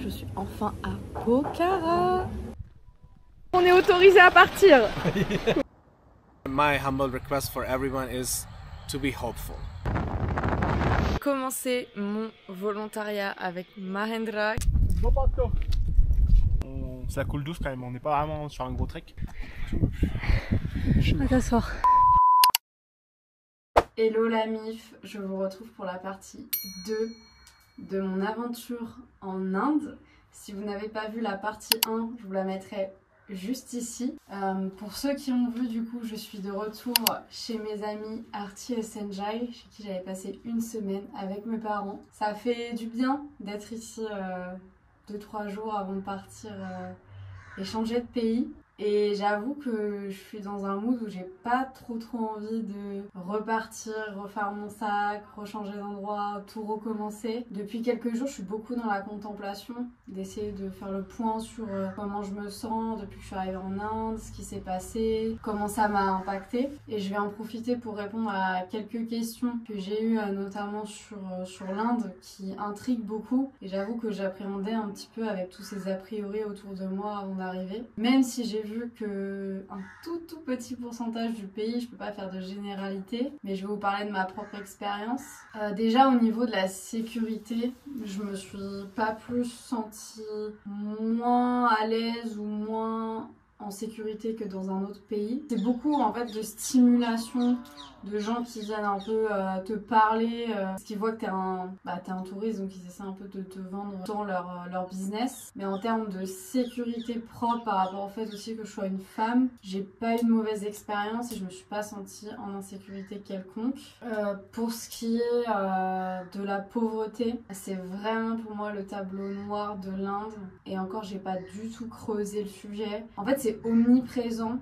je suis enfin à Pokhara. On est autorisé à partir. My humble request for everyone is to be hopeful. Commencer mon volontariat avec Mahendra. Ça coule douce quand même, on n'est pas vraiment sur un gros trek. À t'asseoir. Hello la MIF, je vous retrouve pour la partie 2 de mon aventure en Inde. Si vous n'avez pas vu la partie 1, je vous la mettrai juste ici. Pour ceux qui ont vu, du coup, je suis de retour chez mes amis Arti et Sanjay, chez qui j'avais passé une semaine avec mes parents. Ça a fait du bien d'être ici 2-3 jours avant de partir et changer de pays. Et j'avoue que je suis dans un mood où j'ai pas trop envie de repartir, refaire mon sac, rechanger d'endroit, tout recommencer. Depuis quelques jours, je suis beaucoup dans la contemplation, d'essayer de faire le point sur comment je me sens depuis que je suis arrivée en Inde, ce qui s'est passé, comment ça m'a impacté. Et je vais en profiter pour répondre à quelques questions que j'ai eues, notamment sur l'Inde, qui intriguent beaucoup. Et j'avoue que j'appréhendais un petit peu avec tous ces a priori autour de moi avant d'arriver. Même si j'ai vu que un tout petit pourcentage du pays, je peux pas faire de généralité, mais je vais vous parler de ma propre expérience. Déjà au niveau de la sécurité, je me suis pas plus sentie moins à l'aise ou moins en sécurité que dans un autre pays. C'est beaucoup en fait de stimulation, de gens qui viennent un peu te parler, parce qu'ils voient que t'es un touriste, donc ils essaient un peu de te vendre dans leur business. Mais en termes de sécurité propre par rapport au fait aussi que je sois une femme, j'ai pas eu de mauvaise expérience et je me suis pas sentie en insécurité quelconque. Pour ce qui est de la pauvreté, c'est vraiment pour moi le tableau noir de l'Inde, et encore j'ai pas du tout creusé le sujet. En fait c'est omniprésent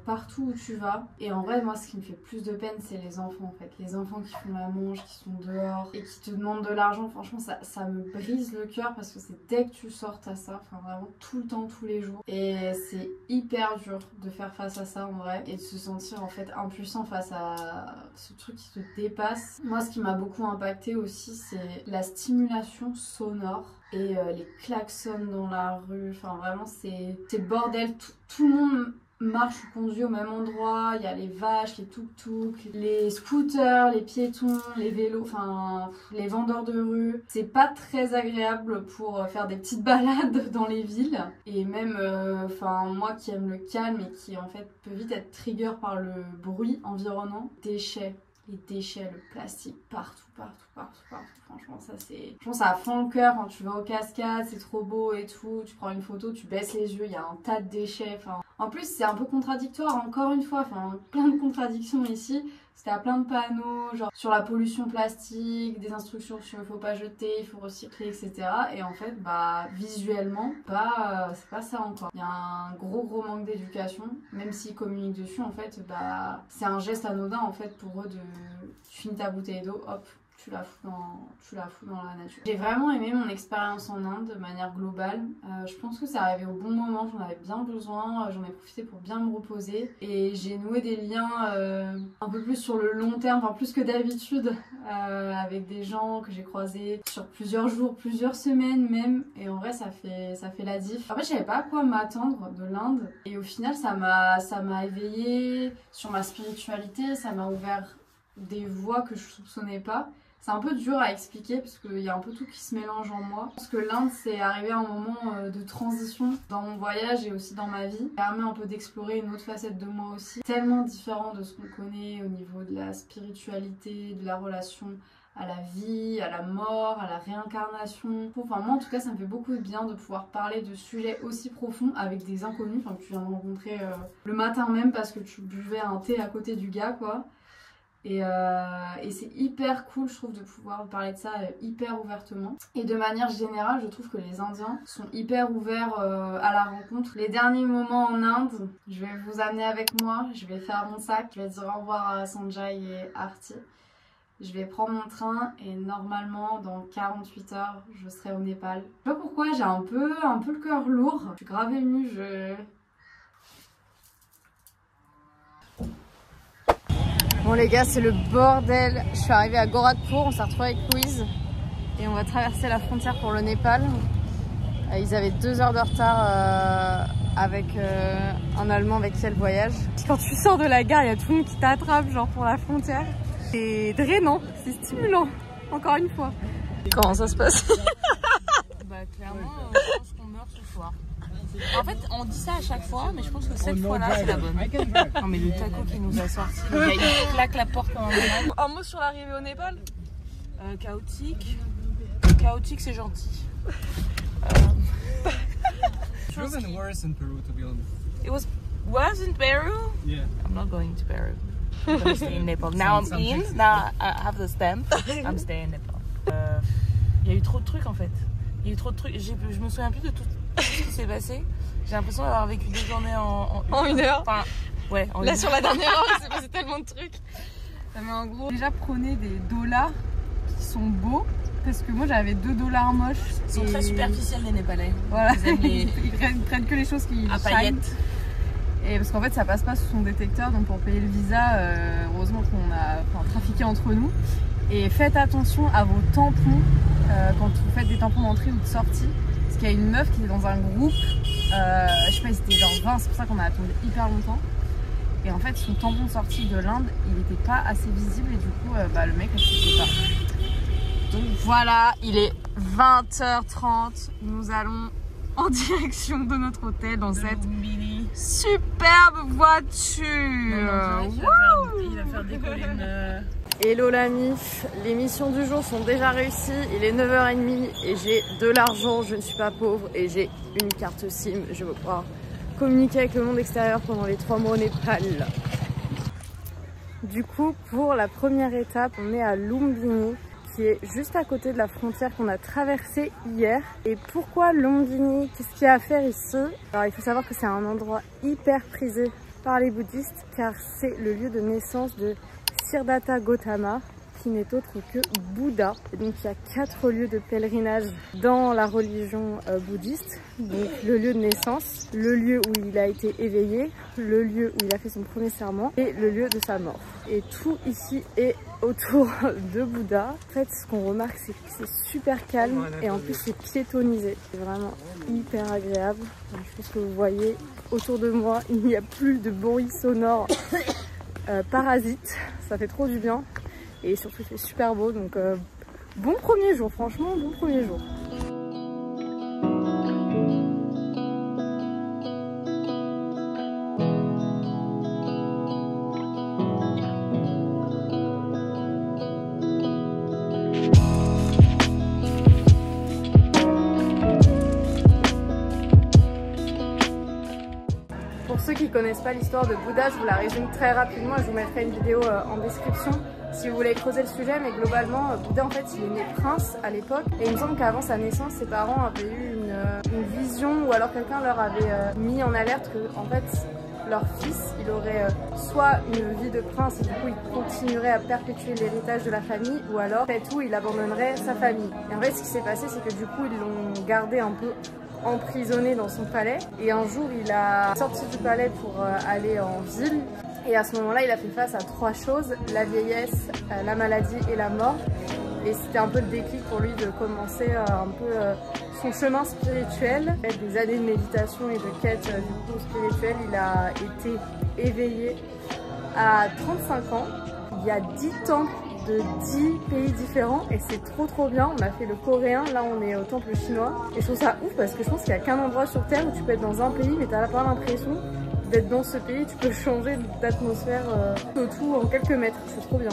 partout où tu vas, et en vrai moi ce qui me fait plus de peine c'est les enfants en fait, les enfants qui font la manche, qui sont dehors et qui te demandent de l'argent. Franchement ça me brise le cœur parce que c'est dès que tu sors à ça, enfin vraiment tout le temps, tous les jours, et c'est hyper dur de faire face à ça en vrai et de se sentir en fait impuissant face à ce truc qui te dépasse. Moi ce qui m'a beaucoup impacté aussi c'est la stimulation sonore et les klaxons dans la rue, enfin vraiment c'est bordel, tout le monde marche ou conduit au même endroit, il y a les vaches, les tuk-tuk, les scooters, les piétons, les vélos, enfin les vendeurs de rue. C'est pas très agréable pour faire des petites balades dans les villes, et même enfin moi qui aime le calme et qui en fait peut vite être trigger par le bruit environnant, les déchets, le plastique partout. Franchement, ça fend le cœur quand tu vas aux cascades, c'est trop beau et tout. Tu prends une photo, tu baisses les yeux, il y a un tas de déchets. Enfin, en plus, c'est un peu contradictoire, encore une fois. Enfin, plein de contradictions ici. Parce qu'il y a plein de panneaux, genre sur la pollution plastique, des instructions sur il faut pas jeter, il faut recycler, etc. Et en fait, visuellement, c'est pas ça encore. Il y a un gros manque d'éducation, même s'ils communiquent dessus, en fait, c'est un geste anodin, en fait, pour eux tu finis ta bouteille d'eau, hop, tu la fous dans la nature. J'ai vraiment aimé mon expérience en Inde de manière globale. Je pense que c'est arrivé au bon moment, j'en avais bien besoin, j'en ai profité pour bien me reposer et j'ai noué des liens un peu plus sur le long terme, enfin plus que d'habitude, avec des gens que j'ai croisés sur plusieurs jours, plusieurs semaines même, et en vrai ça fait la diff. En fait je savais pas à quoi m'attendre de l'Inde et au final ça m'a éveillée sur ma spiritualité, ça m'a ouvert des voies que je soupçonnais pas. C'est un peu dur à expliquer parce qu'il y a un peu tout qui se mélange en moi. Parce que l'Inde, c'est arrivé à un moment de transition dans mon voyage et aussi dans ma vie. Ça permet un peu d'explorer une autre facette de moi aussi. Tellement différent de ce qu'on connaît au niveau de la spiritualité, de la relation à la vie, à la mort, à la réincarnation. Enfin moi en tout cas ça me fait beaucoup de bien de pouvoir parler de sujets aussi profonds avec des inconnus, enfin que tu viens de rencontrer le matin même parce que tu buvais un thé à côté du gars quoi. Et c'est hyper cool je trouve de pouvoir parler de ça hyper ouvertement. Et de manière générale je trouve que les Indiens sont hyper ouverts à la rencontre. Les derniers moments en Inde, je vais vous amener avec moi, je vais faire mon sac, je vais dire au revoir à Sanjay et Arti. Je vais prendre mon train et normalement dans 48 heures je serai au Népal. Je sais pas pourquoi j'ai un peu le cœur lourd, je suis grave émue, Bon les gars c'est le bordel, je suis arrivée à Gorakhpur, on s'est retrouvés avec Louise et on va traverser la frontière pour le Népal. Ils avaient 2 heures de retard avec un Allemand avec qui elle voyage. Quand tu sors de la gare, il y a tout le monde qui t'attrape genre pour la frontière. C'est drainant, c'est stimulant, encore une fois. Comment ça se passe? Bah clairement, je pense qu'on meurt ce soir. En fait, on dit ça à chaque fois, mais je pense que cette fois-là, c'est la bonne. Non mais le taco qui nous a sorti, il claque la porte quand même. Un mot sur l'arrivée au Népal? Chaotique. Chaotique, c'est gentil. It wasn't worse in Peru, to be honest. It was worse in Peru? Yeah. I'm not going to Peru. I'm going to stay in Nepal. Now I'm in, now I have the stamp, I'm staying in Nepal. Il y a eu trop de trucs en fait. Il y a eu trop de trucs. Je me souviens plus de tout ce qui s'est passé. J'ai l'impression d'avoir vécu 2 journées En 1 heure. Enfin, ouais. Là sur la dernière heure, il s'est passé tellement de trucs. Mais en gros, déjà prenez des dollars qui sont beaux. Parce que moi j'avais 2 dollars moches. Ils sont très superficiels les Népalais. Voilà, ils prennent que les choses qui à paillettes. Et parce qu'en fait ça passe pas sous son détecteur, donc pour payer le visa, heureusement qu'on a trafiqué entre nous. Et faites attention à vos tampons quand vous faites des tampons d'entrée ou de sortie. Parce qu'il y a une meuf qui était dans un groupe, je sais pas, ils étaient genre 20, c'est pour ça qu'on a attendu hyper longtemps. Et en fait son tampon de sortie de l'Inde, il était pas assez visible et du coup le mec ne savait pas. Donc voilà, il est 20h30, nous allons en direction de notre hôtel dans cette superbe voiture. Il va faire décoller une... Hello la mif, les missions du jour sont déjà réussies, il est 9h30 et j'ai de l'argent, je ne suis pas pauvre et j'ai une carte SIM, je vais pouvoir communiquer avec le monde extérieur pendant les 3 mois au Népal. Du coup, pour la première étape, on est à Lumbini, qui est juste à côté de la frontière qu'on a traversée hier. Et pourquoi Lumbini? Qu'est-ce qu'il y a à faire ici? Alors il faut savoir que c'est un endroit hyper prisé par les bouddhistes car c'est le lieu de naissance de Siddhartha Gautama, qui n'est autre que Bouddha. Et donc il y a 4 lieux de pèlerinage dans la religion bouddhiste. Donc le lieu de naissance, le lieu où il a été éveillé, le lieu où il a fait son premier serment et le lieu de sa mort. Et tout ici est autour de Bouddha. En fait, ce qu'on remarque, c'est que c'est super calme et en plus c'est piétonnisé. C'est vraiment hyper agréable. Donc, je pense que vous voyez autour de moi, il n'y a plus de bruit sonore parasite. Ça fait trop du bien. Et surtout il fait super beau, donc bon premier jour, franchement bon premier jour. Pour ceux qui ne connaissent pas l'histoire de Bouddha, je vous la résume très rapidement et je vous mettrai une vidéo en description si vous voulez creuser le sujet. Mais globalement, Bouddha en fait il est né prince à l'époque et il me semble qu'avant sa naissance, ses parents avaient eu une vision ou alors quelqu'un leur avait mis en alerte que en fait leur fils il aurait soit une vie de prince et du coup il continuerait à perpétuer l'héritage de la famille, ou alors fait tout il abandonnerait sa famille. Et en fait ce qui s'est passé c'est que du coup ils l'ont gardé un peu emprisonné dans son palais et un jour il a sorti du palais pour aller en ville et à ce moment-là il a fait face à 3 choses, la vieillesse, la maladie et la mort, et c'était un peu le déclic pour lui de commencer un peu son chemin spirituel. Après des années de méditation et de quête du coup spirituelle, il a été éveillé à 35 ans. Il y a 10 temples de 10 pays différents et c'est trop bien. On a fait le coréen, là on est au temple chinois et je trouve ça ouf parce que je pense qu'il n'y a qu'un endroit sur terre où tu peux être dans un pays mais t'as pas l'impression d'être dans ce pays, tu peux changer d'atmosphère tout en quelques mètres, c'est trop bien.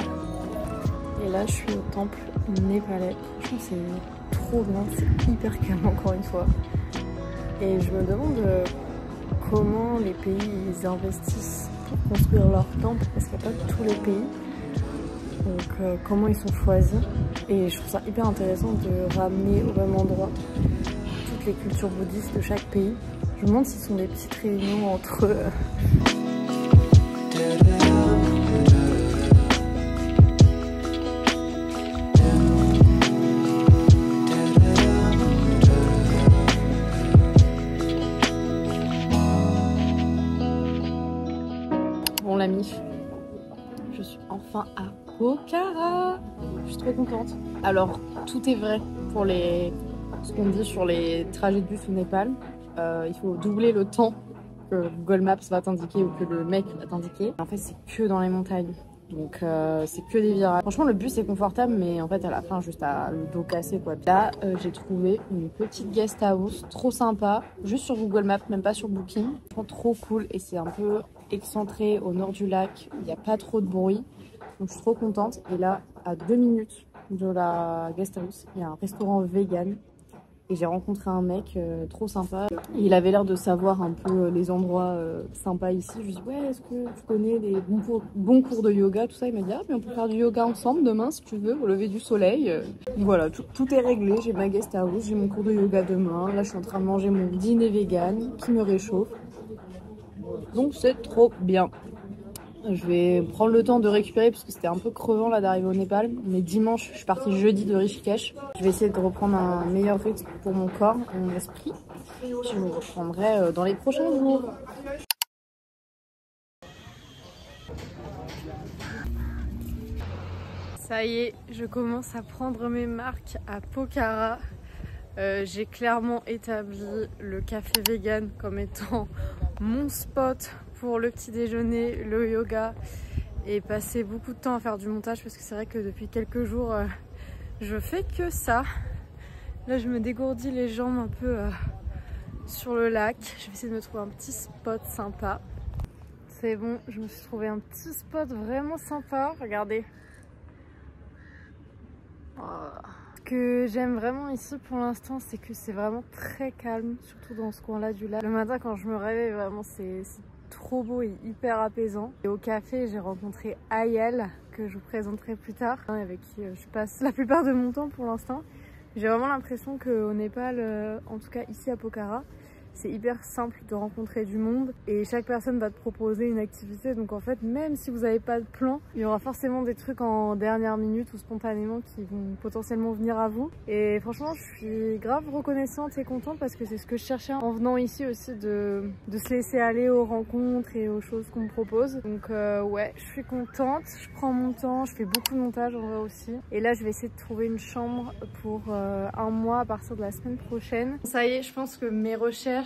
Et là je suis au temple népalais, franchement c'est trop bien, c'est hyper calme encore une fois. Et je me demande comment les pays ils investissent pour construire leur temple parce qu'il n'y a pas tous les pays. Donc comment ils sont choisis, et je trouve ça hyper intéressant de ramener au même endroit toutes les cultures bouddhistes de chaque pays. Je me demande s'ils sont des petites réunions entre eux. Bon la mif, je suis enfin à Pokhara. Je suis trop contente. Alors tout est vrai pour les ce qu'on dit sur les trajets de bus au Népal. Il faut doubler le temps que Google Maps va t'indiquer ou que le mec va t'indiquer. En fait, c'est que dans les montagnes. Donc c'est que des virages. Franchement le bus est confortable mais en fait à la fin juste à le dos cassé quoi. Là j'ai trouvé une petite guest house trop sympa, juste sur Google Maps, même pas sur Booking. Trop cool et c'est un peu excentré au nord du lac, il n'y a pas trop de bruit. Donc je suis trop contente. Et là à 2 minutes de la guest house, il y a un restaurant vegan. Et j'ai rencontré un mec trop sympa. Il avait l'air de savoir un peu les endroits sympas ici. Je lui ai dit ouais, est-ce que tu connais des bons cours de yoga, tout ça. Il m'a dit ah mais on peut faire du yoga ensemble demain si tu veux, au lever du soleil. Voilà, tout est réglé. J'ai ma guest house, j'ai mon cours de yoga demain. Là je suis en train de manger mon dîner vegan qui me réchauffe. Donc c'est trop bien. Je vais prendre le temps de récupérer parce que c'était un peu crevant là d'arriver au Népal. Mais dimanche, je suis partie jeudi de Rishikesh. Je vais essayer de reprendre un meilleur rythme pour mon corps et mon esprit. Je vous reprendrai dans les prochains jours. Ça y est, je commence à prendre mes marques à Pokhara. J'ai clairement établi le café vegan comme étant mon spot pour le petit déjeuner, le yoga et passer beaucoup de temps à faire du montage parce que c'est vrai que depuis quelques jours je fais que ça. Là je me dégourdis les jambes un peu sur le lac. Je vais essayer de me trouver un petit spot sympa. C'est bon, je me suis trouvé un petit spot vraiment sympa, regardez. Ce que j'aime vraiment ici pour l'instant, c'est que c'est vraiment très calme, surtout dans ce coin-là du lac. Le matin quand je me réveille, vraiment c'est trop beau et hyper apaisant. Et au café, j'ai rencontré Ayel, que je vous présenterai plus tard, avec qui je passe la plupart de mon temps pour l'instant. J'ai vraiment l'impression qu'au Népal, en tout cas ici à Pokhara, c'est hyper simple de rencontrer du monde et chaque personne va te proposer une activité. Donc en fait, même si vous n'avez pas de plan, il y aura forcément des trucs en dernière minute ou spontanément qui vont potentiellement venir à vous. Et franchement, je suis grave reconnaissante et contente parce que c'est ce que je cherchais en venant ici aussi, de se laisser aller aux rencontres et aux choses qu'on me propose. Donc ouais, je suis contente, je prends mon temps, je fais beaucoup de montage en vrai aussi. Et là, je vais essayer de trouver une chambre pour un mois à partir de la semaine prochaine. Ça y est, je pense que mes recherches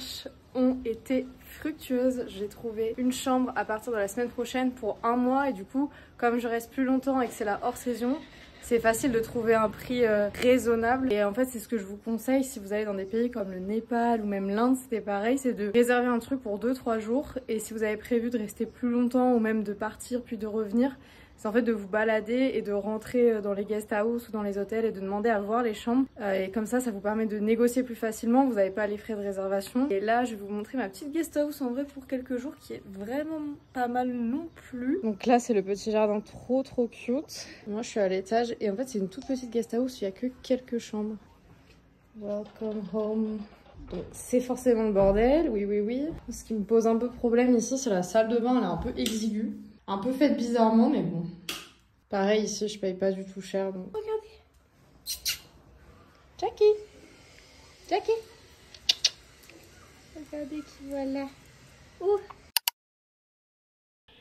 ont été fructueuses. J'ai trouvé une chambre à partir de la semaine prochaine pour un mois et du coup, comme je reste plus longtemps et que c'est la hors saison, c'est facile de trouver un prix raisonnable. Et en fait, c'est ce que je vous conseille si vous allez dans des pays comme le Népal ou même l'Inde, c'était pareil, c'est de réserver un truc pour 2-3 jours. Et si vous avez prévu de rester plus longtemps ou même de partir puis de revenir, c'est en fait de vous balader et de rentrer dans les guest house ou dans les hôtels et de demander à voir les chambres. Et comme ça vous permet de négocier plus facilement, vous n'avez pas les frais de réservation. Et là, je vais vous montrer ma petite guest house en vrai pour quelques jours qui est vraiment pas mal non plus. Donc là, c'est le petit jardin trop cute. Moi, je suis à l'étage et en fait, c'est une toute petite guest house, il n'y a que quelques chambres. Welcome home. Donc c'est forcément le bordel, oui. Ce qui me pose un peu problème ici, c'est la salle de bain, elle est un peu exiguë. Un peu faite bizarrement, mais bon. Pareil, ici, je paye pas du tout cher. Donc... Regardez. Jackie. Regardez qui voilà. Ouh.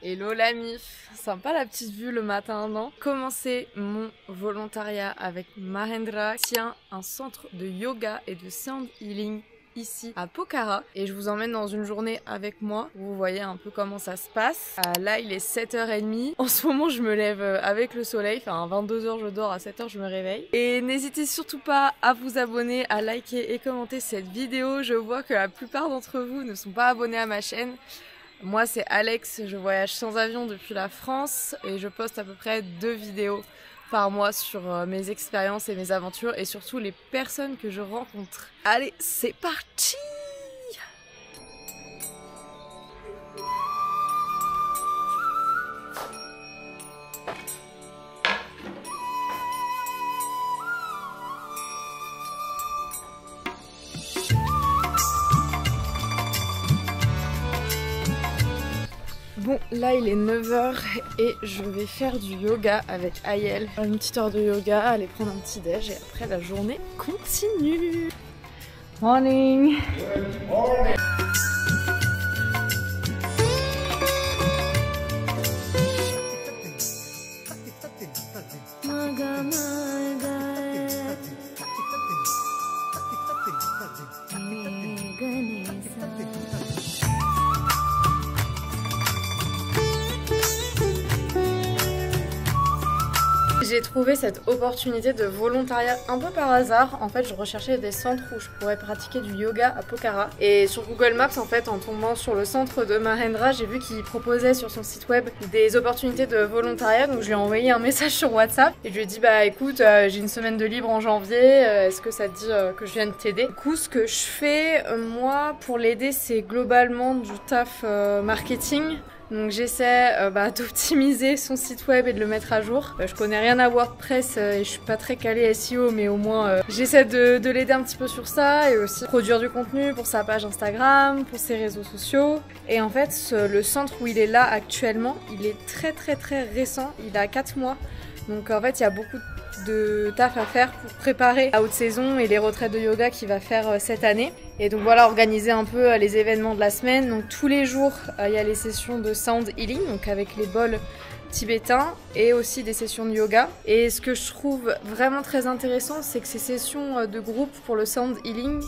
Hello la mif. Sympa la petite vue le matin, non? Commencer mon volontariat avec Mahendra. Tient un centre de yoga et de sound healing ici à Pokhara et je vous emmène dans une journée avec moi. Vous voyez un peu comment ça se passe. Là il est 7h30. En ce moment je me lève avec le soleil, enfin à 22h je dors, à 7h je me réveille. Et n'hésitez surtout pas à vous abonner, à liker et commenter cette vidéo. Je vois que la plupart d'entre vous ne sont pas abonnés à ma chaîne. Moi c'est Alex, je voyage sans avion depuis la France et je poste à peu près 2 vidéos par mois sur mes expériences et mes aventures et surtout les personnes que je rencontre. Allez, c'est parti! Bon, là il est 9h et je vais faire du yoga avec Ayel. Une petite heure de yoga, aller prendre un petit déj et après la journée continue. Morning. Good morning. j'ai trouvé cette opportunité de volontariat un peu par hasard. En fait, je recherchais des centres où je pourrais pratiquer du yoga à Pokhara. Et sur Google Maps, en fait, en tombant sur le centre de Mahendra, j'ai vu qu'il proposait sur son site web des opportunités de volontariat. Donc je lui ai envoyé un message sur WhatsApp et je lui ai dit bah écoute, j'ai une semaine de libre en janvier, est-ce que ça te dit que je vienne t'aider? Du coup, ce que je fais, moi, pour l'aider, c'est globalement du taf marketing. Donc j'essaie d'optimiser son site web et de le mettre à jour. Je connais rien à WordPress et je suis pas très calée SEO, mais au moins j'essaie de l'aider un petit peu sur ça et aussi produire du contenu pour sa page Instagram, pour ses réseaux sociaux. Et en fait, le centre où il est là actuellement, il est très récent, il a 4 mois. Donc en fait, il y a beaucoup de taf à faire pour préparer la haute saison et les retraites de yoga qu'il va faire cette année. Et donc voilà, organiser un peu les événements de la semaine. Donc tous les jours, il y a les sessions de sound healing, donc avec les bols tibétains, et aussi des sessions de yoga. Et ce que je trouve vraiment très intéressant, c'est que ces sessions de groupe pour le sound healing,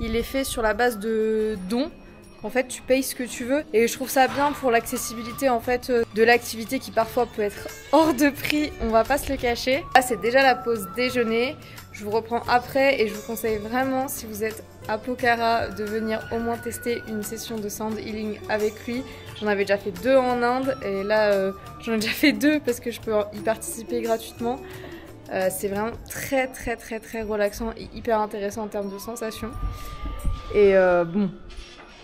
il est fait sur la base de dons. En fait, tu payes ce que tu veux et je trouve ça bien pour l'accessibilité en fait de l'activité qui parfois peut être hors de prix, on va pas se le cacher. Là, c'est déjà la pause déjeuner. Je vous reprends après et je vous conseille vraiment, si vous êtes à Pokhara, de venir au moins tester une session de sound healing avec lui. J'en avais déjà fait 2 en Inde et là, j'en ai déjà fait 2 parce que je peux y participer gratuitement. C'est vraiment très relaxant et hyper intéressant en termes de sensations. Et bon,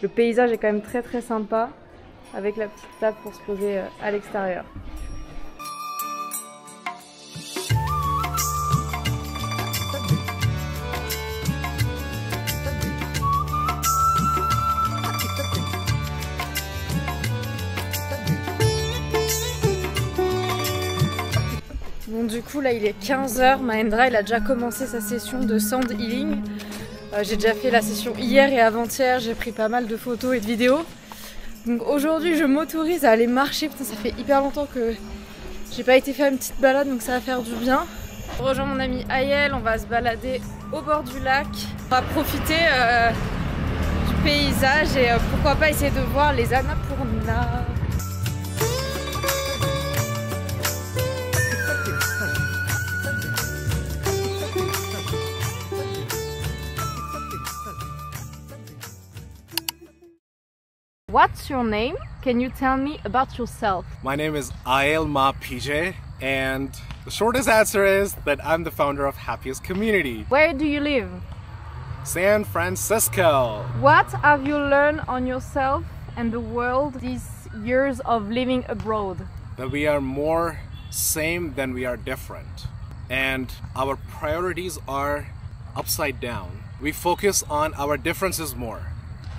le paysage est quand même très sympa avec la petite table pour se poser à l'extérieur. Bon, du coup là il est 15 h, Mahendra il a déjà commencé sa session de sound healing. J'ai déjà fait la session hier et avant-hier, j'ai pris pas mal de photos et de vidéos. Donc aujourd'hui je m'autorise à aller marcher, putain ça fait hyper longtemps que j'ai pas été faire une petite balade, donc ça va faire du bien. Je rejoins mon ami Ayel, on va se balader au bord du lac. On va profiter du paysage et pourquoi pas essayer de voir les Annapurna. What's your name? Can you tell me about yourself? My name is Ayel Ma PJ, and the shortest answer is that I'm the founder of Happiest Community. Where do you live? San Francisco. What have you learned on yourself and the world these years of living abroad? That we are more same than we are different. And our priorities are upside down. We focus on our differences more.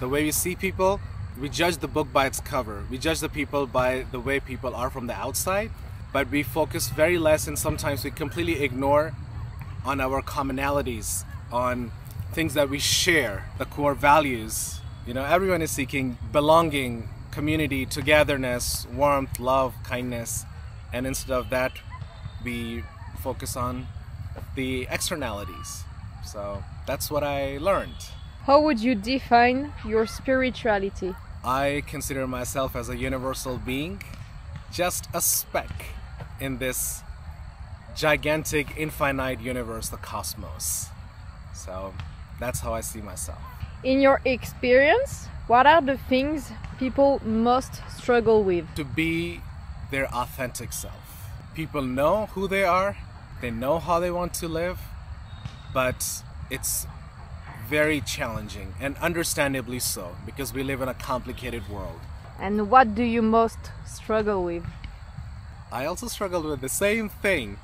The way we see people, we judge the book by its cover. We judge the people by the way people are from the outside, but we focus very less and sometimes we completely ignore on our commonalities, on things that we share, the core values. You know, everyone is seeking belonging, community, togetherness, warmth, love, kindness, and instead of that, we focus on the externalities. So that's what I learned. How would you define your spirituality? I consider myself as a universal being, just a speck in this gigantic, infinite universe, the cosmos. So that's how I see myself. In your experience, what are the things people most struggle with? To be their authentic self. People know who they are, they know how they want to live, but it's very challenging, and understandably so, because we live in a complicated world. And what do you most struggle with? I also struggle with the same thing.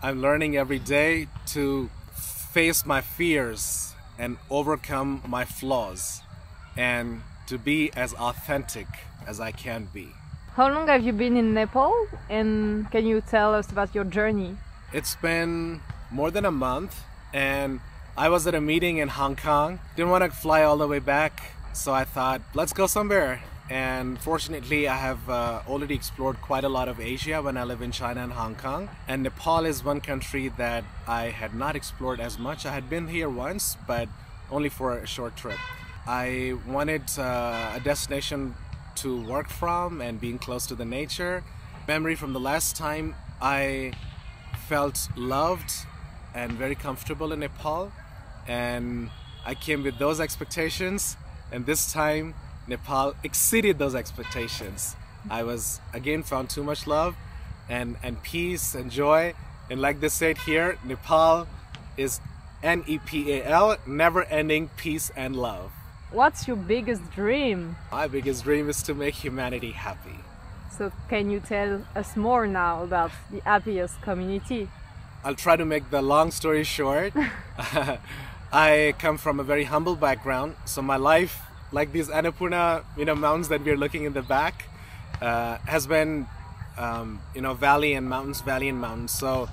I'm learning every day to face my fears and overcome my flaws and to be as authentic as I can be. How long have you been in Nepal, and can you tell us about your journey? It's been more than a month, and I was at a meeting in Hong Kong. Didn't want to fly all the way back, so I thought, let's go somewhere. And fortunately, I have already explored quite a lot of Asia when I live in China and Hong Kong. And Nepal is one country that I had not explored as much. I had been here once, but only for a short trip. I wanted a destination to work from and being close to the nature. Memory from the last time I felt loved and very comfortable in Nepal, and I came with those expectations, and this time Nepal exceeded those expectations. I was again found too much love and peace and joy, and like they said here, Nepal is NEPAL, never-ending peace and love. What's your biggest dream? My biggest dream is to make humanity happy. So can you tell us more now about the happiest community? I'll try to make the long story short. I come from a very humble background, so my life, like these Annapurna, mountains that we're looking in the back, has been, valley and mountains. So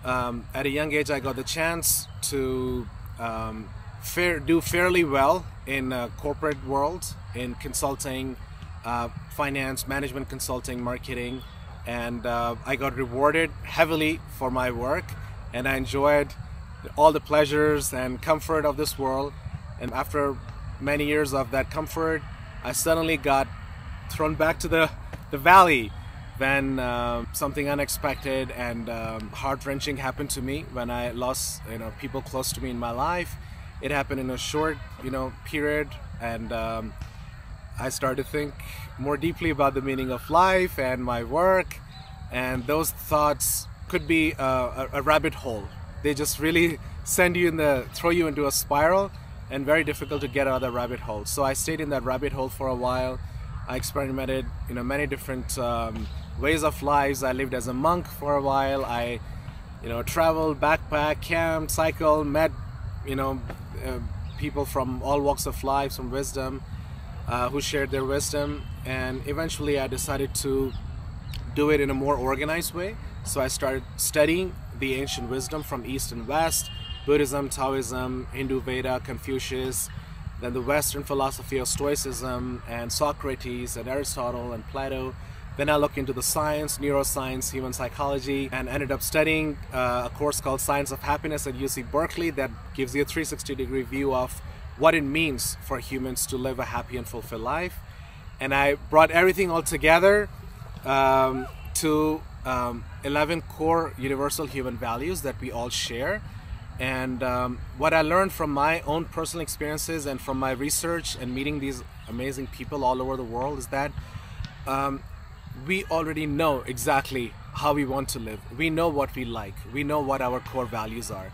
at a young age, I got the chance to do fairly well in corporate world, in consulting, finance, management consulting, marketing, and I got rewarded heavily for my work, and I enjoyed all the pleasures and comfort of this world. And after many years of that comfort, I suddenly got thrown back to the valley when something unexpected and heart-wrenching happened to me when I lost people close to me in my life. It happened in a short period, and I started to think more deeply about the meaning of life and my work, and those thoughts could be a rabbit hole. They just really throw you into a spiral, and very difficult to get out of the rabbit hole. So I stayed in that rabbit hole for a while. I experimented many different ways of lives. I lived as a monk for a while. I traveled, backpacked, camped, cycled, met people from all walks of life, from wisdom, who shared their wisdom, and eventually I decided to do it in a more organized way. So I started studying the ancient wisdom from East and West, Buddhism, Taoism, Hindu Veda, Confucius, then the Western philosophy of Stoicism, and Socrates and Aristotle and Plato. Then I looked into the science, neuroscience, human psychology, and ended up studying a course called Science of Happiness at UC Berkeley that gives you a 360-degree view of what it means for humans to live a happy and fulfilled life. And I brought everything all together to 11 core universal human values that we all share. And what I learned from my own personal experiences and from my research and meeting these amazing people all over the world is that we already know exactly how we want to live. We know what we like. We know what our core values are.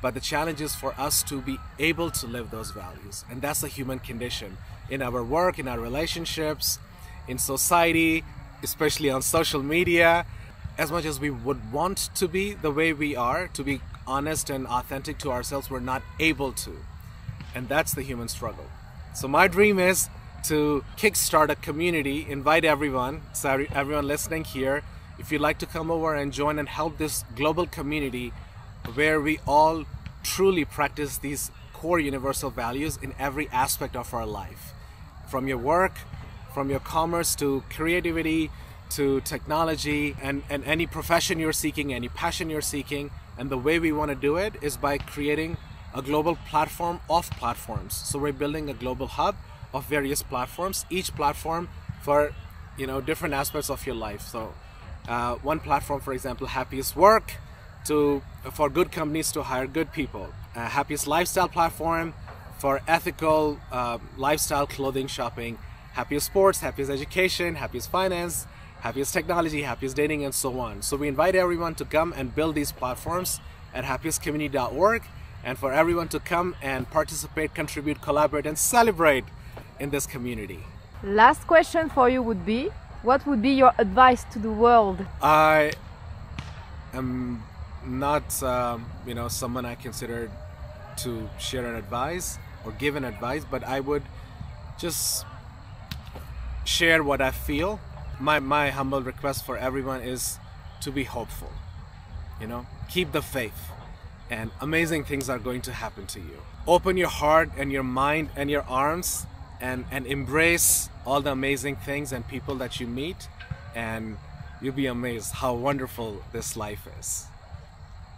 But the challenge is for us to be able to live those values. And that's the human condition. In our work, in our relationships, in society, especially on social media, as much as we would want to be the way we are, to be honest and authentic to ourselves, we're not able to. And that's the human struggle. So my dream is to kickstart a community, invite everyone, so everyone listening here, if you'd like to come over and join and help this global community where we all truly practice these core universal values in every aspect of our life. From your work, from your commerce to creativity, to technology, and any profession you're seeking, any passion you're seeking. And the way we want to do it is by creating a global platform of platforms. So we're building a global hub of various platforms, each platform for different aspects of your life. So one platform, for example, Happiest Work, for good companies to hire good people. Happiest Lifestyle platform for ethical lifestyle clothing shopping. Happiest Sports, Happiest Education, Happiest Finance, Happiest Technology, Happiest Dating, and so on. So we invite everyone to come and build these platforms at happiestcommunity.org, and for everyone to come and participate, contribute, collaborate, and celebrate in this community. Last question for you would be, what would be your advice to the world? I am not someone I consider to share an advice or give an advice, but I would just share what I feel. My humble request for everyone is to be hopeful. Keep the faith, and amazing things are going to happen to you. Open your heart and your mind and your arms and embrace all the amazing things and people that you meet, and you'll be amazed how wonderful this life is.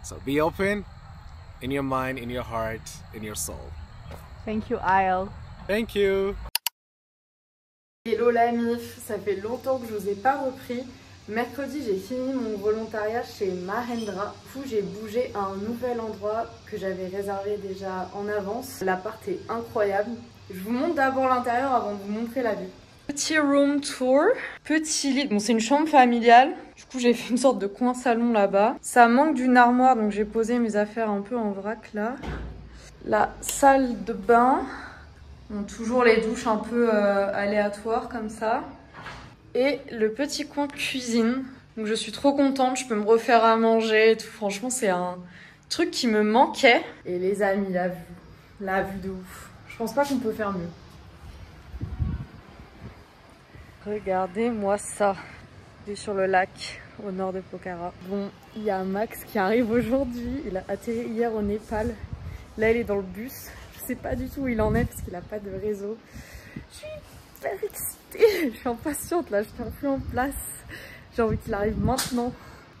So be open in your mind, in your heart, in your soul. Thank you, Ael. Thank you. Hello la MIF, ça fait longtemps que je vous ai pas repris. Mercredi, j'ai fini mon volontariat chez Mahendra. Du coup, j'ai bougé à un nouvel endroit que j'avais réservé déjà en avance. L'appart est incroyable. Je vous montre d'abord l'intérieur avant de vous montrer la vue. Petit room tour, petit lit. Bon, c'est une chambre familiale. Du coup, j'ai fait une sorte de coin salon là-bas. Ça manque d'une armoire, donc j'ai posé mes affaires un peu en vrac là. La salle de bain. Bon, toujours les douches un peu aléatoires comme ça. Et le petit coin cuisine. Donc je suis trop contente, je peux me refaire à manger et tout. Franchement, c'est un truc qui me manquait. Et les amis, la vue de ouf. Je pense pas qu'on peut faire mieux. Regardez-moi ça. Vue sur le lac au nord de Pokhara. Bon, il y a Max qui arrive aujourd'hui. Il a atterri hier au Népal. Là, il est dans le bus. Je sais pas du tout où il en est parce qu'il a pas de réseau. Je suis hyper excitée. Je suis impatiente là, je tiens plus en place. J'ai envie qu'il arrive maintenant.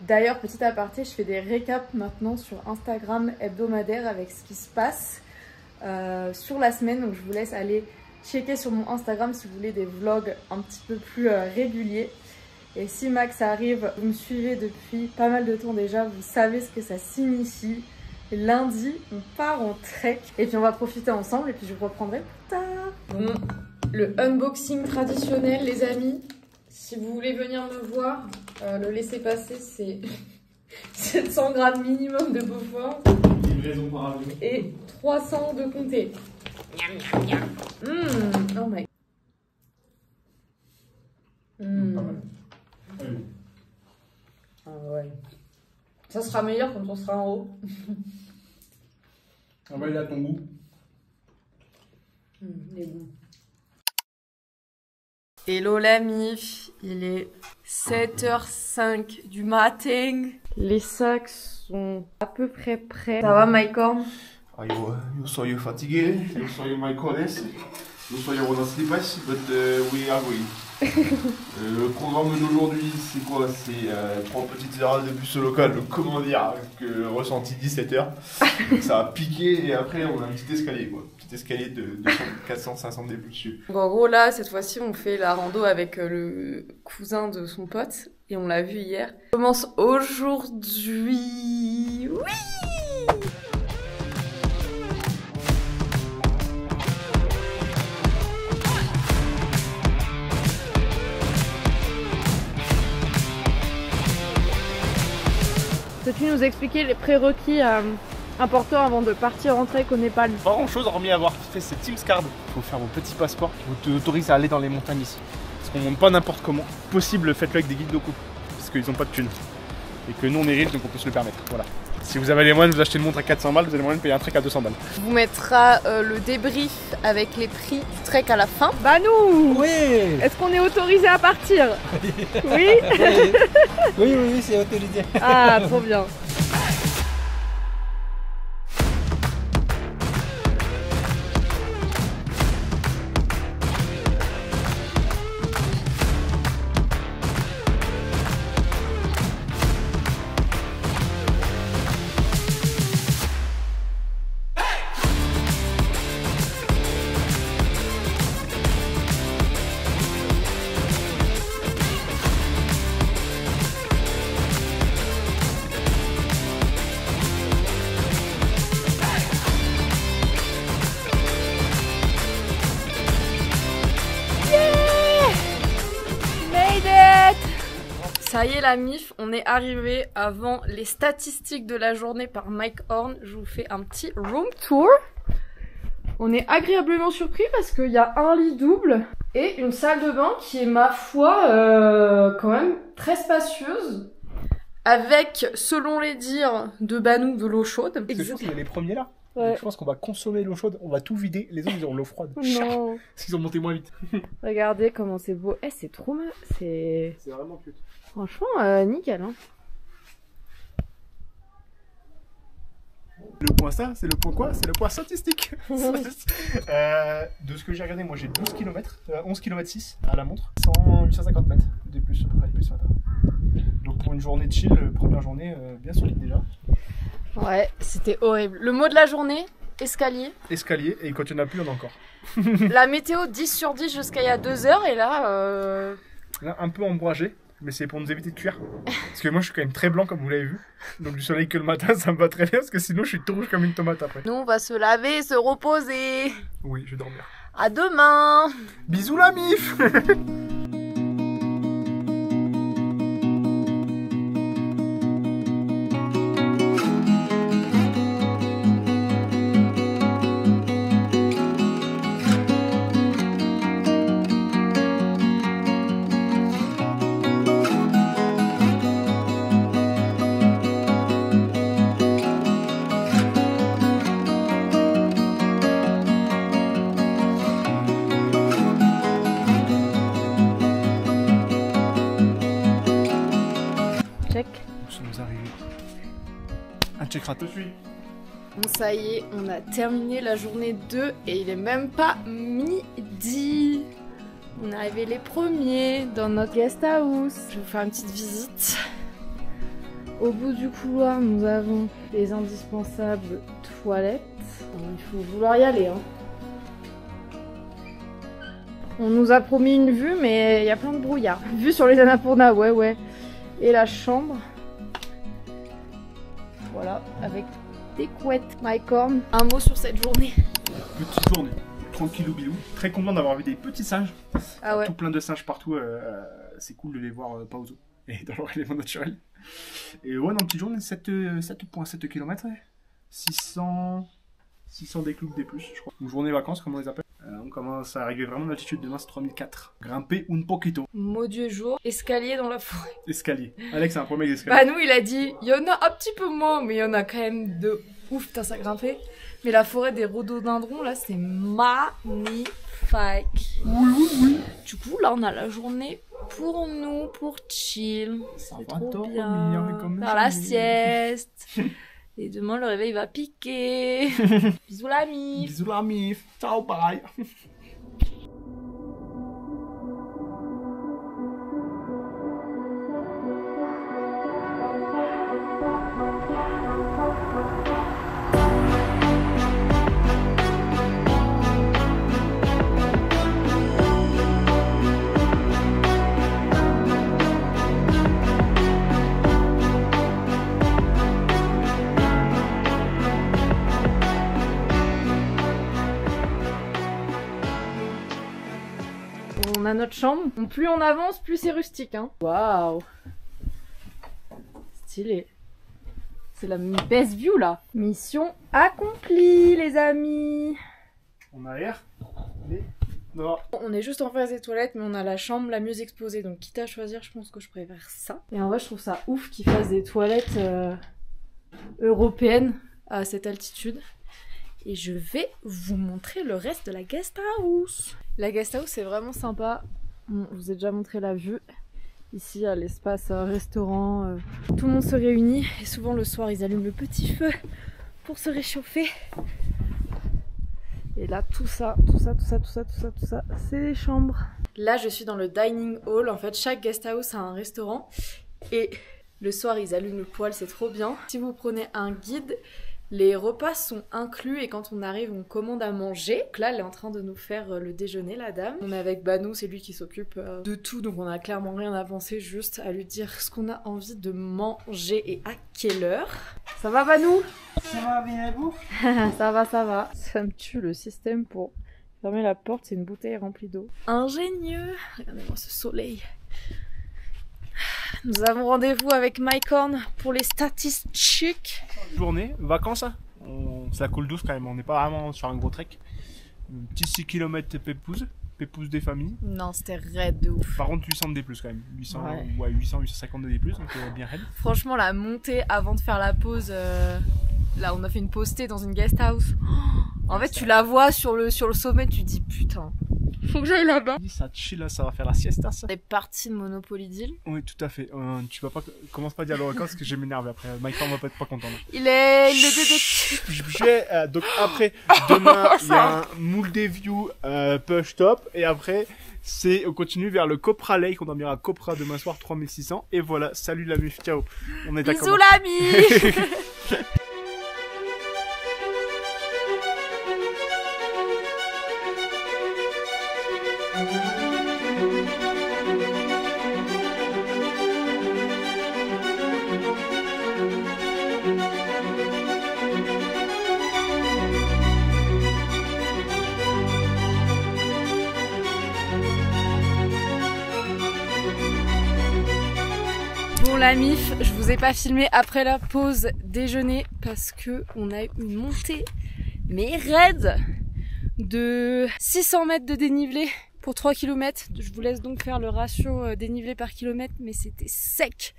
D'ailleurs, petit aparté, je fais des récaps maintenant sur Instagram hebdomadaire avec ce qui se passe sur la semaine. Donc je vous laisse aller checker sur mon Instagram si vous voulez des vlogs un petit peu plus réguliers. Et si Max arrive, vous me suivez depuis pas mal de temps déjà, vous savez ce que ça signifie. Et lundi, on part en trek et puis on va profiter ensemble et puis je vous reprendrai plus tard. Bon, le unboxing traditionnel les amis. Si vous voulez venir me voir, le laisser passer c'est 700 grammes minimum de Beaufort et 300 de comté. Oh my. Ah ouais. Ça sera meilleur quand on sera en haut. Ah bah il a ton goût. Il est bon. Hello la mif, il est 7h05 du matin. Les sacs sont à peu près prêts. Ça va Maïkorn? You saw you fatigué, you saw you my colleagues, you saw you wanna sleep less, but we are going. Le programme d'aujourd'hui, c'est quoi? C'est 3 petites heures de bus local, comment dire, que ressenti 17h. Ça a piqué et après on a un petit escalier quoi. Petit escalier de 400-500 des plus dessus. Donc en gros là, cette fois-ci, on fait la rando avec le cousin de son pote et on l'a vu hier. On commence aujourd'hui. Oui! Peux-tu nous expliquer les prérequis importants avant de partir en trek au Népal? Pas grand chose hormis avoir fait cette Teams Card. Il faut faire vos petits passeports qui vous autorisent à aller dans les montagnes ici. Parce qu'on monte pas n'importe comment. Possible, faites-le avec des guides locaux. Parce qu'ils ont pas de thunes. Et que nous on est riches donc on peut se le permettre. Voilà. Si vous avez les moyens de vous acheter une montre à 400 balles, vous avez les moyens de payer un trek à 200 balles. On vous mettra le débrief avec les prix du trek à la fin. Bah nous! Oui. Est-ce qu'on est autorisé à partir? Oui? Oui, c'est autorisé. Ah, trop bien. Ça y est la mif, on est arrivé avant les statistiques de la journée par Mike Horn. Je vous fais un petit room tour. On est agréablement surpris parce qu'il y a un lit double et une salle de bain qui est ma foi quand même très spacieuse. Avec, selon les dires de Banou, de l'eau chaude. C'est sûr qu'il y a les premiers là. Ouais. Donc, je pense qu'on va consommer l'eau chaude, on va tout vider. Les autres ils auront l'eau froide. Non. Parce qu'ils ont monté moins vite. Regardez comment c'est beau. Eh, c'est trop mal. C'est vraiment cute. franchement nickel. Hein. Le point ça, c'est le point quoi? C'est le point statistique. De ce que j'ai regardé, moi j'ai 12 km, 11 km 6 à la montre, 850 mètres de plus à peu près plus ce matin. Donc pour une journée de chill, première journée bien solide déjà. Ouais, c'était horrible. Le mot de la journée, escalier. Escalier, et quand il n'y en a plus, on a encore. La météo 10 sur 10 jusqu'à il y a 2 heures et là... Là, un peu ombragé. mais c'est pour nous éviter de cuire. Parce que moi, je suis quand même très blanc, comme vous l'avez vu. Donc, du soleil que le matin, ça me va très bien, parce que sinon, je suis tout rouge comme une tomate après. Nous, on va se laver et se reposer. Oui, je vais dormir. À demain. Bisous la mif. Check. Nous sommes arrivés. Un check raté. Bon, ça y est, on a terminé la journée 2 et il est même pas midi. On est arrivés les premiers dans notre guest house. Je vais vous faire une petite visite. Au bout du couloir, nous avons les indispensables toilettes. Il faut vouloir y aller, hein. On nous a promis une vue, mais il y a plein de brouillard. Vue sur les Annapurna, ouais. Et la chambre. Voilà, avec des couettes. Mycorn, un mot sur cette journée. Petite journée. Tranquillou bilou. Très content d'avoir vu des petits singes. Ah ouais. Tout plein de singes partout. C'est cool de les voir pas aux eaux. Et dans leur élément naturel. Et ouais, dans petite journée, 7,7 km. 600 décloups des plus, je crois. Une journée vacances, comme on les appelle. On commence à arriver vraiment d'altitude. Demain, c'est 3004. Grimper un poquito. Mot du jour, escalier dans la forêt. Escalier. Alex, c'est un premier escalier. Bah nous, il a dit, il y en a un petit peu moins, mais il y en a quand même de ouf, putain, ça grimpait. Mais la forêt des rhododendrons, là, c'est magnifique. Oui. Du coup, là, on a la journée pour nous, pour chill. Ça C'est va trop dormir, bien. comme Faire la jamais. sieste. Et demain, le réveil va piquer. Bisous l'ami. Bisous la mif. Ciao, pareil. On a notre chambre. Plus on avance, plus c'est rustique, hein. Waouh. Stylé. C'est la best view, là. Mission accomplie, les amis. On a l'air. Non. On est juste en face des toilettes, mais on a la chambre la mieux exposée. Donc, quitte à choisir, je pense que je préfère ça. Et en vrai, je trouve ça ouf qu'ils fassent des toilettes européennes à cette altitude. Et je vais vous montrer le reste de la guest house. La guest house, c'est vraiment sympa. Bon, je vous ai déjà montré la vue. Ici, il y a l'espace restaurant. Tout le monde se réunit. Et souvent, le soir, ils allument le petit feu pour se réchauffer. Et là, tout ça, c'est les chambres. Là, je suis dans le dining hall. En fait, chaque guest house a un restaurant. Et le soir, ils allument le poêle, c'est trop bien. Si vous prenez un guide, les repas sont inclus et quand on arrive, on commande à manger. Donc là, elle est en train de nous faire le déjeuner, la dame. On est avec Banou, c'est lui qui s'occupe de tout. Donc on a clairement rien à penser, juste à lui dire ce qu'on a envie de manger et à quelle heure. Ça va, Banou? Ça va bien, vous? Ça va. Ça me tue le système pour fermer la porte, c'est une bouteille remplie d'eau. Ingénieux. Regardez-moi ce soleil. Nous avons rendez-vous avec Mycorn pour les statistiques. Journée, vacances, hein. Ça coule douce quand même, on n'est pas vraiment sur un gros trek. Un petit 6 km pépouze des familles. Non, c'était raide de ouf. Par contre 800 de D+, quand même, 800, Ouais. 850 de D+, donc bien raide. Franchement, la montée avant de faire la pause, là on a fait une pause thé dans une guest house. En fait, tu la vois sur le sommet, tu te dis putain, faut que j'aille là-bas. Ça chill, là, ça va faire la siesta, ça. On est parti de Monopoly Deal. Oui, tout à fait. Tu vas pas commence pas à dire le record parce que je vais m'énerver après. Mike va pas être pas content. Là. Il est le détective. Donc après, demain, il y a un moule des views push top. Et après, on continue vers le Copra Lake. On dormira à Copra demain soir, 3600. Et voilà, salut la mif, ciao. On est d'accord. Bisous l'ami. la mif, je vous ai pas filmé après la pause déjeuner parce que on a eu une montée mais raide de 600 mètres de dénivelé pour 3 km. Je vous laisse donc faire le ratio dénivelé par kilomètre, mais c'était sec.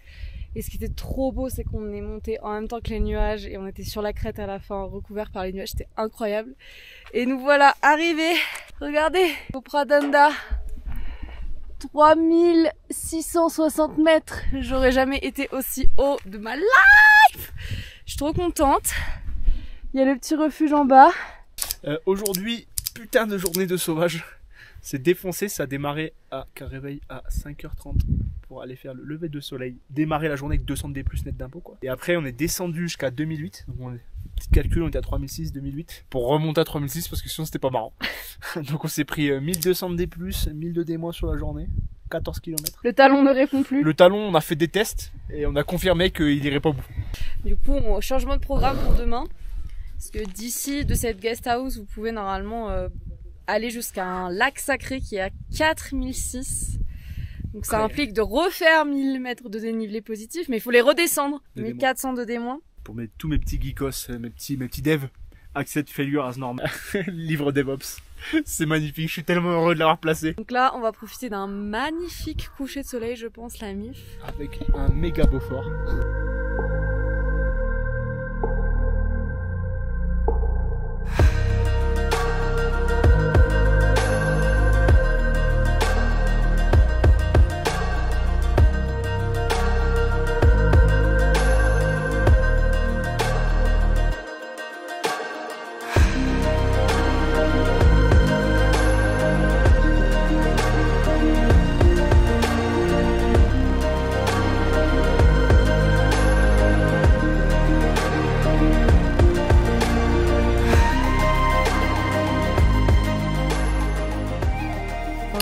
Et ce qui était trop beau, c'est qu'on est monté en même temps que les nuages et on était sur la crête à la fin, recouvert par les nuages. C'était incroyable. Et nous voilà arrivés. Regardez, au Pradanda. 3660 mètres. J'aurais jamais été aussi haut de ma life. Je suis trop contente. Il y a le petit refuge en bas. Aujourd'hui, putain de journée de sauvage. C'est défoncé, ça a démarré qu'un réveil à 5h30 pour aller faire le lever de soleil. Démarrer la journée avec 200 D plus net d'impôt quoi. Et après on est descendu jusqu'à 2008. Donc petit calcul, on était à 3006, 2008. Pour remonter à 3006 parce que sinon c'était pas marrant. Donc on s'est pris 1200 D plus, 1002 D moins sur la journée. 14 km. Le talon ne répond plus. Le talon, on a fait des tests et on a confirmé qu'il irait pas au bout. Du coup, changement de programme pour demain. Parce que d'ici, de cette guest house, vous pouvez normalement aller jusqu'à un lac sacré qui est à 4006. Donc ça implique de refaire 1000 mètres de dénivelé positif, mais il faut les redescendre. 1400 de D-. Pour mettre tous mes petits geekos, mes petits devs, accept failure as normal. Livre DevOps. C'est magnifique, je suis tellement heureux de l'avoir placé. Donc là, on va profiter d'un magnifique coucher de soleil, je pense, la mif. Avec un méga Beaufort.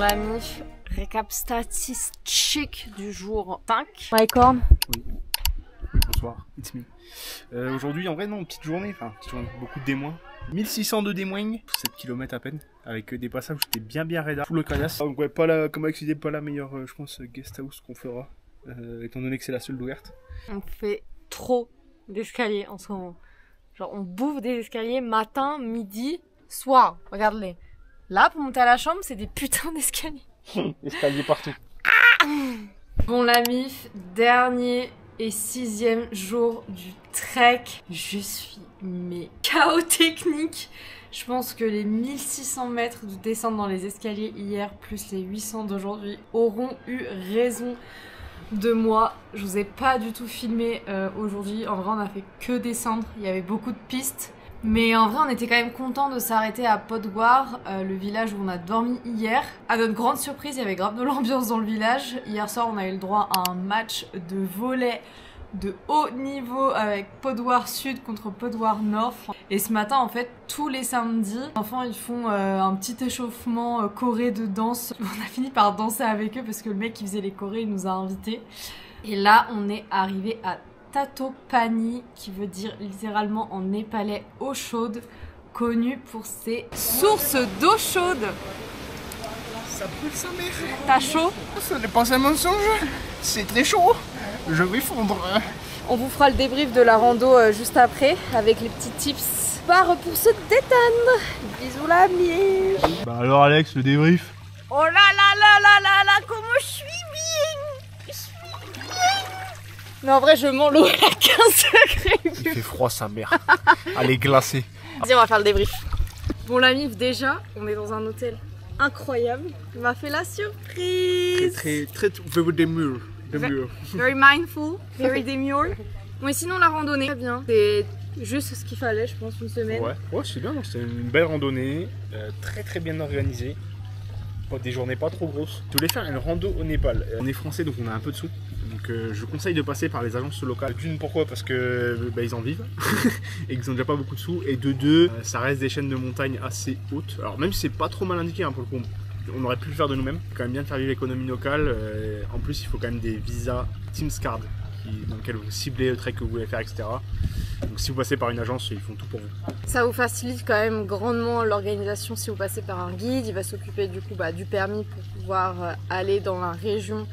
La mif, récap statistique du jour 5. Mycorn. Oui, bonsoir, it's me. Aujourd'hui, en vrai, non, petite journée, beaucoup de D-. 1600 de D-, 7 km à peine, avec des passages où j'étais bien raida, full caillasse. Donc ouais, comme Alex disait, pas la meilleure, je pense, guest house qu'on fera, étant donné que c'est la seule d'ouverte. On fait trop d'escaliers en ce moment. Genre, on bouffe des escaliers matin, midi, soir. Regarde-les. Là, pour monter à la chambre, c'est des putains d'escaliers. Escaliers partout. Bon, la mif, dernier et 6e jour du trek. Je suis mais KO technique. Je pense que les 1600 mètres de descente dans les escaliers hier, plus les 800 d'aujourd'hui, auront eu raison de moi. Je vous ai pas du tout filmé aujourd'hui. En vrai, on a fait que descendre. Il y avait beaucoup de pistes. Mais en vrai, on était quand même content de s'arrêter à Podoir, le village où on a dormi hier. À notre grande surprise, il y avait grave de l'ambiance dans le village. Hier soir, on a eu le droit à un match de volley de haut niveau avec Podoir Sud contre Podoir Nord. Et ce matin, en fait, tous les samedis, les enfants ils font un petit échauffement choré de danse. On a fini par danser avec eux parce que le mec qui faisait les chorés, il nous a invités. Et là, on est arrivé à Tatopani, qui veut dire littéralement en népalais eau chaude, connu pour ses sources d'eau chaude. Ça brûle sa mère. T'as chaud? Ce n'est pas un mensonge, c'est très chaud. Je vais fondre. On vous fera le débrief de la rando juste après, avec les petits tips pour se détendre. Bisous la mie. Bah alors Alex, le débrief. Oh là là là là là là, comment je suis bien. Non, en vrai, je mens, l'eau à 15 degrés. Il fait froid sa mère. Elle est glacée. Vas-y, on va faire le débrief. Bon, la mif, déjà, on est dans un hôtel incroyable. Il m'a fait la surprise. Très des murs. Very mindful, very demure. Bon, et sinon, la randonnée, très bien. C'est juste ce qu'il fallait, je pense, une semaine. Ouais, c'est bien. C'était une belle randonnée, très bien organisée. Des journées pas trop grosses. Je voulais faire une rando au Népal. On est français, donc on a un peu de sous. Donc je conseille de passer par les agences locales. D'une, pourquoi? Parce que ils en vivent et qu'ils ont déjà pas beaucoup de sous. Et de deux, ça reste des chaînes de montagne assez hautes. Alors même si c'est pas trop mal indiqué pour le coup, on aurait pu le faire de nous-mêmes. C'est quand même bien de faire vivre l'économie locale. En plus, il faut quand même des visas TeamsCard dans lesquels vous ciblez le trek que vous voulez faire, etc. Donc si vous passez par une agence, ils font tout pour vous. Ça vous facilite quand même grandement l'organisation si vous passez par un guide. Il va s'occuper du coup du permis pour pouvoir aller dans la région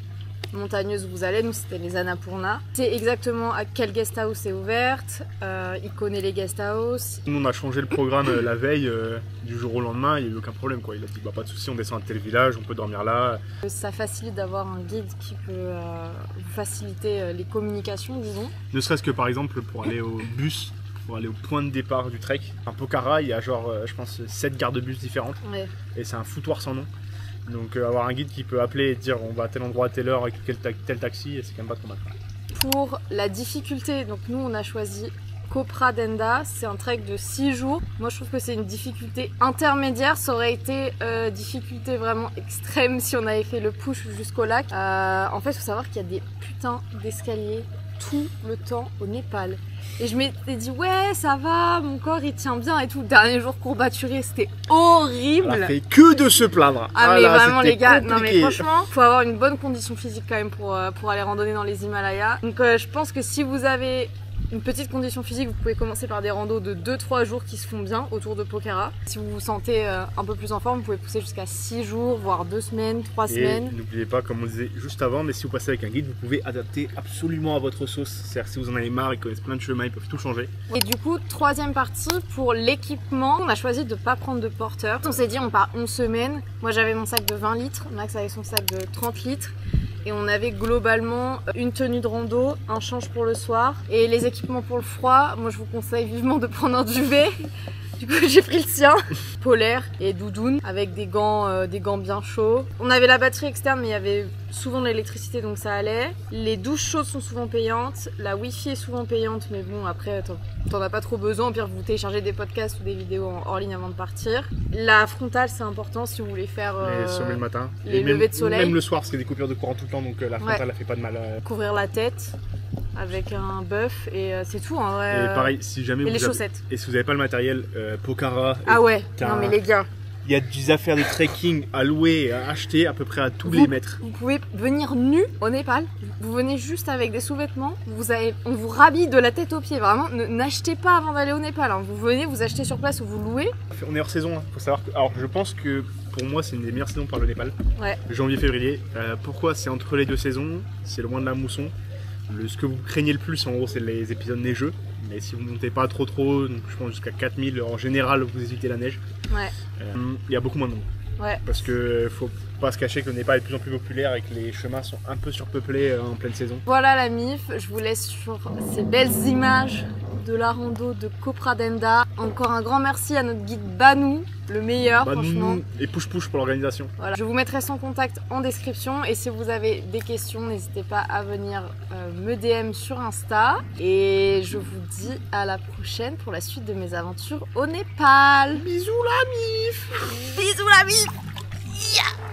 montagneuses où vous allez. Nous, c'était les Annapurna. C'est exactement à quelle guest house est ouverte. Il connaît les guest house. Nous, on a changé le programme la veille, du jour au lendemain, il n'y a eu aucun problème, quoi. Il a dit bah, pas de souci, on descend à tel village, on peut dormir là. Ça facilite d'avoir un guide qui peut vous faciliter les communications, disons. Ne serait-ce que par exemple pour aller au bus, pour aller au point de départ du trek. À Pokhara, il y a genre, je pense, 7 gares de bus différentes. Ouais. Et c'est un foutoir sans nom. Donc avoir un guide qui peut appeler et dire on va à tel endroit à telle heure avec tel taxi, c'est quand même pas trop mal. Pour la difficulté, donc nous on a choisi Kopra Denda, c'est un trek de 6 jours. Moi je trouve que c'est une difficulté intermédiaire, ça aurait été difficulté vraiment extrême si on avait fait le push jusqu'au lac. En fait il faut savoir qu'il y a des putains d'escaliers tout le temps au Népal. Et je m'étais dit ouais ça va, mon corps il tient bien et tout. Le dernier jour courbaturé, c'était horrible. Elle a fait que de se plaindre. Ah mais là, vraiment les gars, compliqué. non mais franchement, faut avoir une bonne condition physique quand même pour aller randonner dans les Himalayas. Donc je pense que si vous avez une petite condition physique, vous pouvez commencer par des randos de 2-3 jours qui se font bien autour de Pokhara. Si vous vous sentez un peu plus en forme, vous pouvez pousser jusqu'à 6 jours, voire 2 semaines, 3 semaines. N'oubliez pas, comme on disait juste avant, mais si vous passez avec un guide, vous pouvez adapter absolument à votre sauce. C'est-à-dire si vous en avez marre, ils connaissent plein de chemins, ils peuvent tout changer. Et du coup, troisième partie, pour l'équipement, on a choisi de ne pas prendre de porteur. On s'est dit on part une semaine. Moi j'avais mon sac de 20 litres, Max avait son sac de 30 litres. Et on avait globalement une tenue de rando, un change pour le soir. Et les équipements pour le froid, moi je vous conseille vivement de prendre un duvet. Du coup j'ai pris le sien, polaire et doudoune avec des gants bien chauds. On avait la batterie externe mais il y avait souvent de l'électricité donc ça allait. Les douches chaudes sont souvent payantes, la wifi est souvent payante mais bon après t'en as pas trop besoin, au pire vous téléchargez des podcasts ou des vidéos hors ligne avant de partir. La frontale c'est important si vous voulez faire les sommets le matin, les levées de soleil. Même le soir parce qu'il y a des coupures de courant tout le temps donc la frontale elle fait pas de mal. Couvrir la tête avec un buff et c'est tout en vrai. Et pareil, si jamais et les chaussettes. Et si vous n'avez pas le matériel, Pokhara. Ah ouais, non mais les gars. Il y a des affaires de trekking à louer, à acheter à peu près à tous les mètres. Vous pouvez venir nu au Népal. Vous venez juste avec des sous-vêtements. On vous rhabille de la tête aux pieds. Vraiment, n'achetez pas avant d'aller au Népal. Hein. Vous venez, vous achetez sur place ou vous louez. On est hors saison. Hein. Faut savoir que, alors, je pense que pour moi, c'est une des meilleures saisons pour le Népal. Ouais. Janvier-février. Pourquoi? C'est entre les deux saisons. C'est loin de la mousson. Ce que vous craignez le plus, en gros, c'est les épisodes neigeux. Mais si vous ne montez pas trop, donc je pense jusqu'à 4000, en général, vous évitez la neige. Ouais. Il y a beaucoup moins de monde. Ouais. Parce que faut pas se cacher que le Népal est de plus en plus populaire et que les chemins sont un peu surpeuplés en pleine saison. Voilà la MIF, je vous laisse sur ces belles images de la rando de Kopra Denda. Encore un grand merci à notre guide Banu, le meilleur franchement. Et push pour l'organisation. Voilà. Je vous mettrai son contact en description et si vous avez des questions, n'hésitez pas à venir me DM sur Insta. Et je vous dis à la prochaine pour la suite de mes aventures au Népal. Bisous la MIF. Bisous la MIF. Yeah.